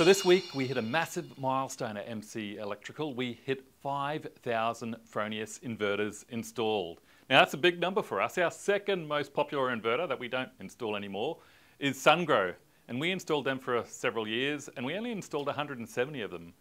So this week we hit a massive milestone at MC Electrical. We hit 5,000 Fronius inverters installed. Now that's a big number for us. Our second most popular inverter that we don't install anymore is Sungrow. And we installed them for several years and we only installed 170 of them.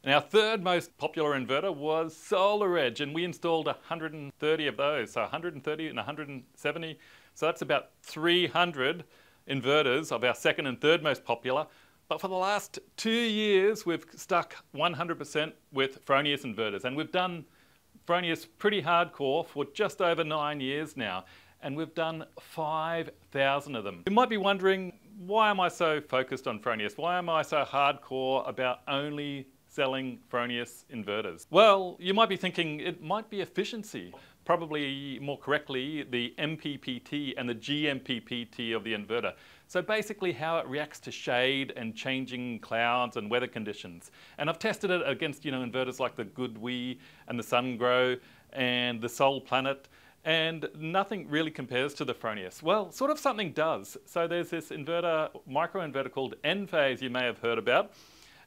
And our third most popular inverter was SolarEdge, and we installed 130 of those. So 130 and 170. So that's about 300 inverters of our second and third most popular. But for the last 2 years, we've stuck 100% with Fronius inverters. And we've done Fronius pretty hardcore for just over 9 years now. And we've done 5,000 of them. You might be wondering, why am I so focused on Fronius? Why am I so hardcore about only selling Fronius inverters? Well, you might be thinking it might be efficiency. Probably more correctly, the MPPT and the GMPPT of the inverter. So basically how it reacts to shade and changing clouds and weather conditions. And I've tested it against, inverters like the GoodWe and the Sungrow and the Sol Planet, and nothing really compares to the Fronius. Well, sort of something does. So there's this inverter, microinverter called Enphase you may have heard about.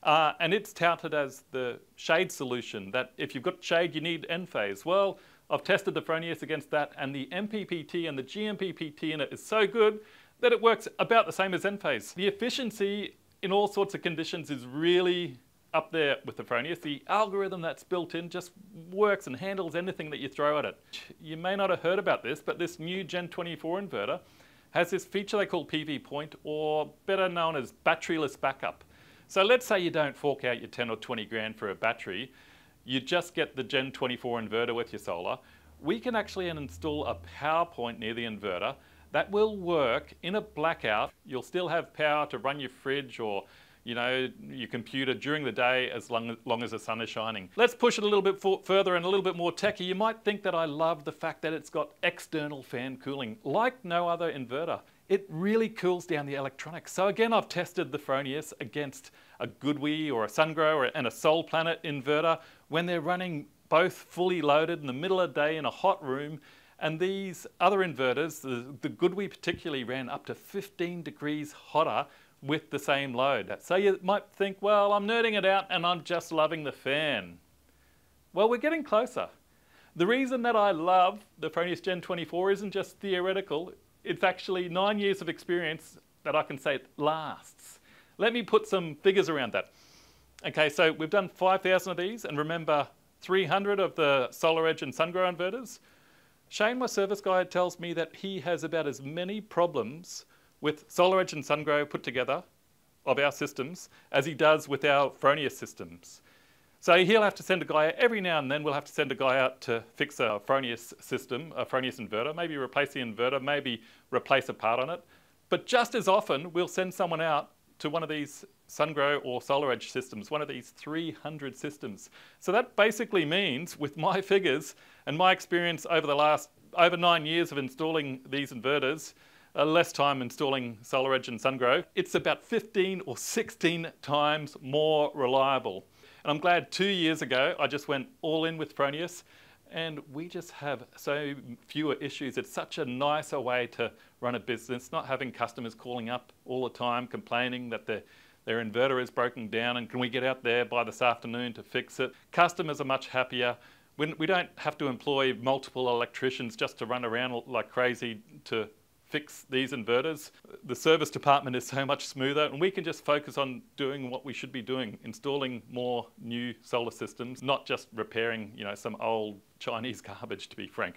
And it's touted as the shade solution, that if you've got shade, you need Enphase. Well, I've tested the Fronius against that, and the MPPT and the GMPPT in it is so good that it works about the same as Enphase. The efficiency in all sorts of conditions is really up there with the Fronius. The algorithm that's built in just works and handles anything that you throw at it. You may not have heard about this, but this new Gen 24 inverter has this feature they call PV Point, or better known as batteryless backup. So let's say you don't fork out your 10 or 20 grand for a battery, you just get the Gen 24 inverter with your solar. We can actually install a power point near the inverter that will work in a blackout. You'll still have power to run your fridge or your computer during the day as long as the sun is shining. Let's push it a little bit further and a little bit more techy. You might think that I love the fact that it's got external fan cooling, like no other inverter. It really cools down the electronics. So again, I've tested the Fronius against a GoodWe or a Sungrow and a Sol Planet inverter when they're running both fully loaded in the middle of the day in a hot room. And these other inverters, the GoodWe particularly, ran up to 15 degrees hotter with the same load. So you might think, well, I'm nerding it out and I'm just loving the fan. Well, we're getting closer. The reason that I love the Fronius Gen 24 isn't just theoretical. It's actually 9 years of experience that I can say it lasts. Let me put some figures around that. Okay, so we've done 5,000 of these, and remember 300 of the SolarEdge and Sungrow inverters. Shane, my service guy, tells me that he has about as many problems with SolarEdge and Sungrow put together of our systems as he does with our Fronius systems. So he'll have to send a guy out every now and then. We'll have to send a guy out to fix a Fronius system, a Fronius inverter, maybe replace the inverter, maybe replace a part on it. But just as often, we'll send someone out to one of these Sungrow or SolarEdge systems, one of these 300 systems. So that basically means, with my figures and my experience over the last over 9 years of installing these inverters, less time installing SolarEdge and Sungrow, it's about 15 or 16 times more reliable. And I'm glad 2 years ago I just went all in with Fronius, and we just have so fewer issues. It's such a nicer way to run a business, not having customers calling up all the time complaining that their inverter is broken down and can we get out there by this afternoon to fix it. Customers are much happier. We don't have to employ multiple electricians just to run around like crazy to fix these inverters. The service department is so much smoother, and we can just focus on doing what we should be doing, installing more new solar systems, not just repairing, some old Chinese garbage, to be frank.